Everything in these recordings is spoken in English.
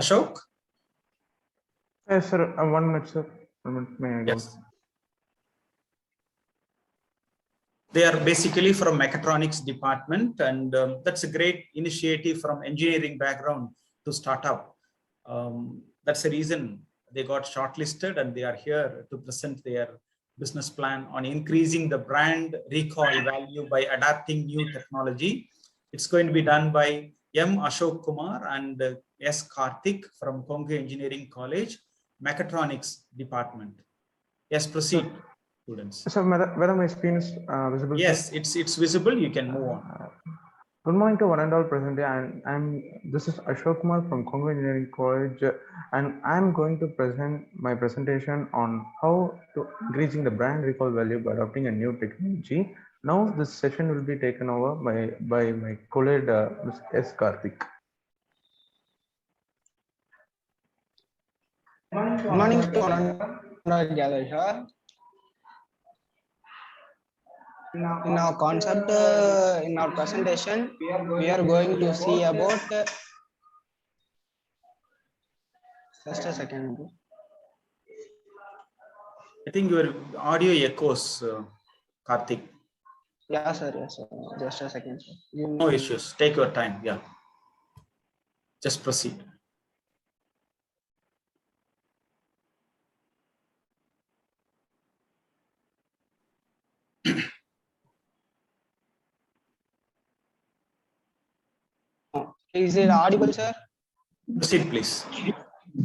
Ashok? Yes, sir. 1 minute, sir. 1 minute, may I go? Yes. They are basically from mechatronics department, and that's a great initiative from engineering background to start up. That's the reason they got shortlisted, and they are here to present their business plan on increasing the brand recall value by adapting new technology. It's going to be done by M. Ashok Kumar and S. Karthick from Kongu Engineering College, Mechatronics Department. Yes, proceed, students. So, whether my screen is visible? Yes, sir? it's visible. You can move on. Good morning to one and all present. This is Ashok Kumar from Kongu Engineering College, and I'm going to present my presentation on how to increasing the brand recall value by adopting a new technology. Now, this session will be taken over by my colleague, Mr. S. Karthik. Good morning to one and all gathered here. In our concept, in our presentation, we are going to see about. Just a second. I think your audio echoes, Karthik. Yeah, sir. Yes, sir. Just a second, sir. No issues. Take your time. Yeah. Just proceed. Is it audible, sir? Proceed, please.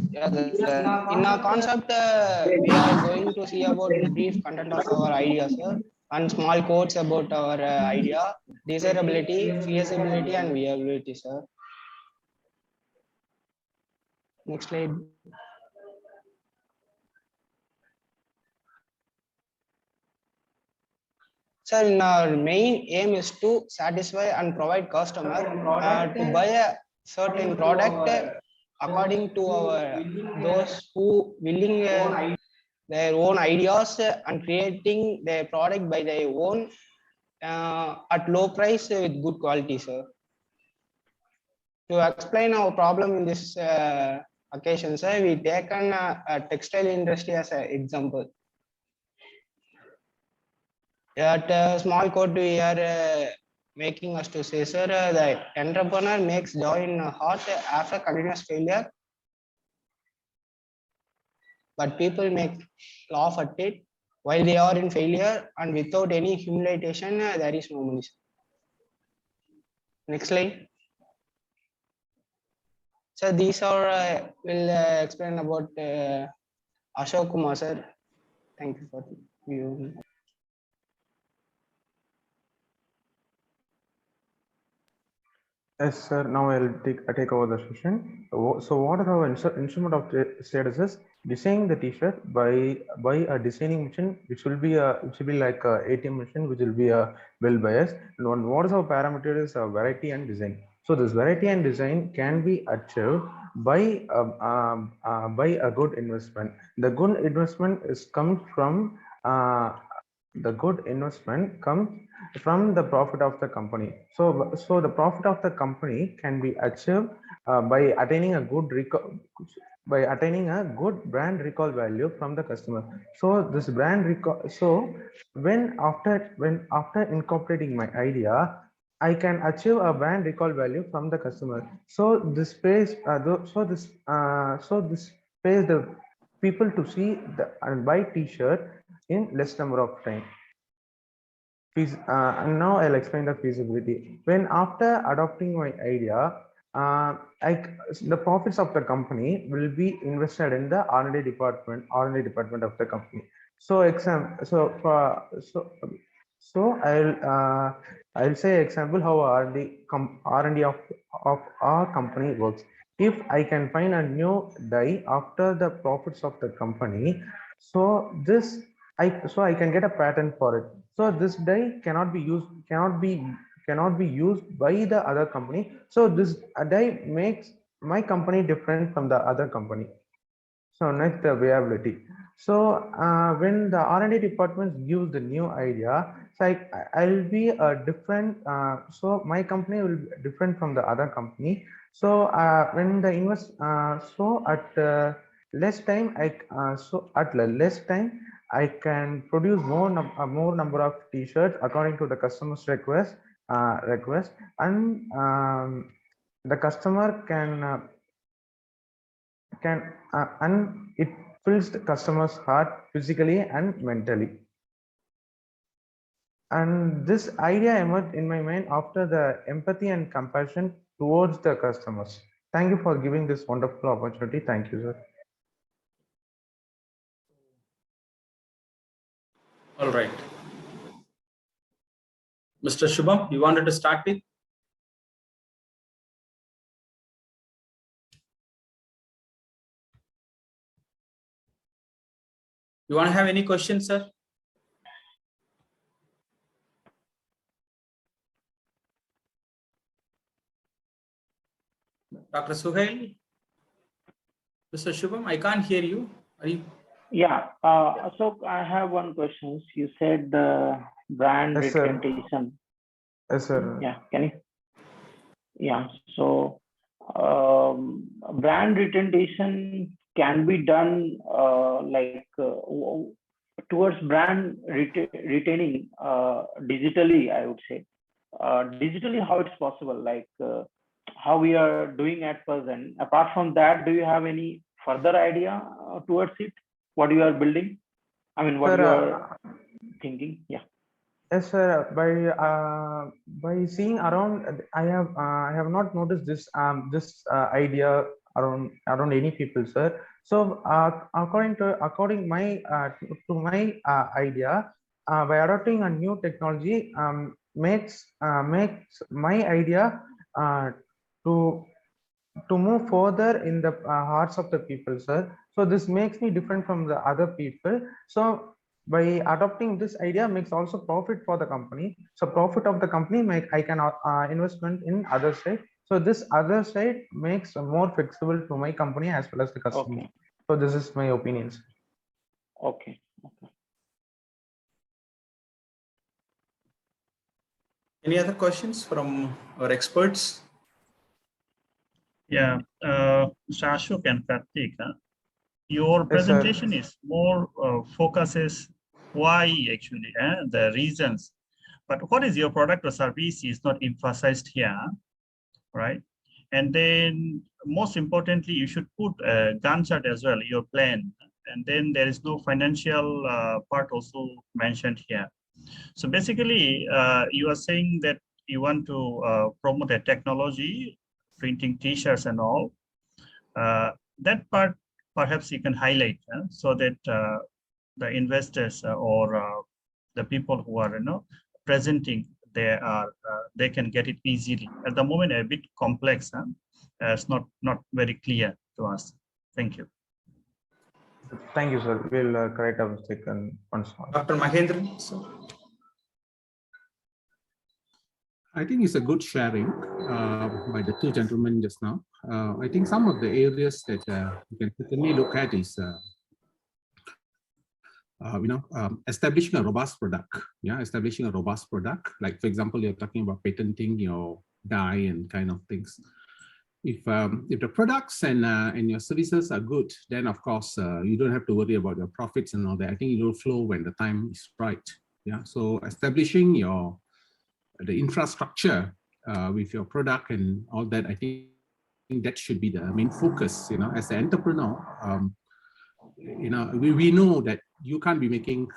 Yeah, in our concept, we are going to see about the brief content of our idea, sir, and small quotes about our idea, desirability, feasibility, and viability, sir. Next slide. Sir, in our main aim is to satisfy and provide customer to buy a certain product according to our those who willing their own ideas and creating their product by their own at low price with good quality, sir. To explain our problem in this occasion, sir, we taken a textile industry as an example. At small quote we are making us to say, sir, the entrepreneur makes joy in heart after continuous failure, but people make laugh at it while they are in failure, and without any humiliation, there is no money. Next slide. So these are will explain about Ashok Kumar, sir. Thank you for the view. Yes, sir. Now I'll take over the session. So, what are our instrument of status is designing the T-shirt by a designing machine, which will be like a ATM machine, which will be a well biased. And what is our parameter is variety and design. So this variety and design can be achieved by a good investment. The good investment comes from the profit of the company. So the profit of the company can be achieved by attaining a good brand recall value from the customer. So this brand recall. So when after incorporating my idea, I can achieve a brand recall value from the customer. So this pays pays the people to see and buy T-shirt in less number of time. And now I'll explain the feasibility. When after adopting my idea, the profits of the company will be invested in the R&D department of the company. So I'll say example how R&D of our company works. If I can find a new die after the profits of the company, so I can get a patent for it. So this die cannot be used by the other company. So this die makes my company different from the other company. So next, the viability. So when the R&D department gives the new idea, So I'll be a different. So my company will be different from the other company. So when the invest, so at less time, less time, I can produce more number of T-shirts according to the customer's request, and the customer can and it fills the customer's heart physically and mentally. And this idea emerged in my mind after the empathy and compassion towards the customers. Thank you for giving this wonderful opportunity. Thank you, sir. All right. Mr. Shubham, you wanted to start with? You want to have any questions, sir? Dr. Suhail? Mr. Shubham, I can't hear you. Are you? Yeah, so I have one question. You said the brand Yes, sir. representation. Yes, sir. Yeah, can you? Yeah, so brand representation can be done towards brand retaining digitally, I would say. Digitally, how it's possible, like how we are doing at present. Apart from that, do you have any further idea towards it? What you are building? I mean, what Sir, you are thinking? Yeah. yes, sir. By seeing around, I have not noticed this idea around any people, sir. So according my to my idea, by adopting a new technology makes my idea to move further in the hearts of the people, sir. So this makes me different from the other people. So by adopting this idea makes also profit for the company. So profit of the company I can investment in other side. So this other side makes more flexible to my company as well as the customer. Okay. So this is my opinions. Okay. Okay. Any other questions from our experts? Yeah, Mr. Ashok and Karthick, your presentation is more focuses why actually, the reasons. But what is your product or service is not emphasized here, right? And then most importantly, you should put a Gantt chart as well, your plan. And then there is no financial part also mentioned here. So basically, you are saying that you want to promote a technology, printing T-shirts and all. That part perhaps you can highlight so that the investors or the people who are presenting, they can get it easily. At the moment, a bit complex. It's not very clear to us. Thank you. Thank you, sir. We'll correct our mistake and once more. Dr. Mahendran, sir. I think it's a good sharing by the two gentlemen just now. I think some of the areas that you can certainly look at is, establishing a robust product. Yeah, establishing a robust product. Like, for example, you're talking about patenting your dye and kind of things. If the products and your services are good, then of course you don't have to worry about your profits and all that. I think it will flow when the time is right. Yeah, so establishing the infrastructure with your product and all that, I think that should be the main focus. As an entrepreneur, we know that you can't be making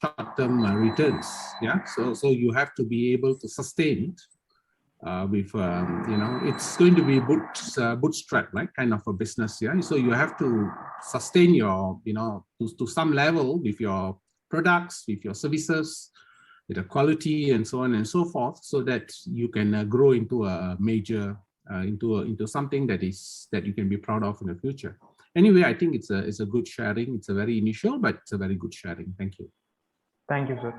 short-term returns. Yeah, so you have to be able to sustain it with it's going to be bootstrap, right, kind of a business. Yeah, so you have to sustain your to some level with your products, with your services, with the quality and so on and so forth, so that you can grow into a major into something that you can be proud of in the future. Anyway, I think it's a good sharing. It's a very initial, but it's a very good sharing. Thank you. Thank you, sir.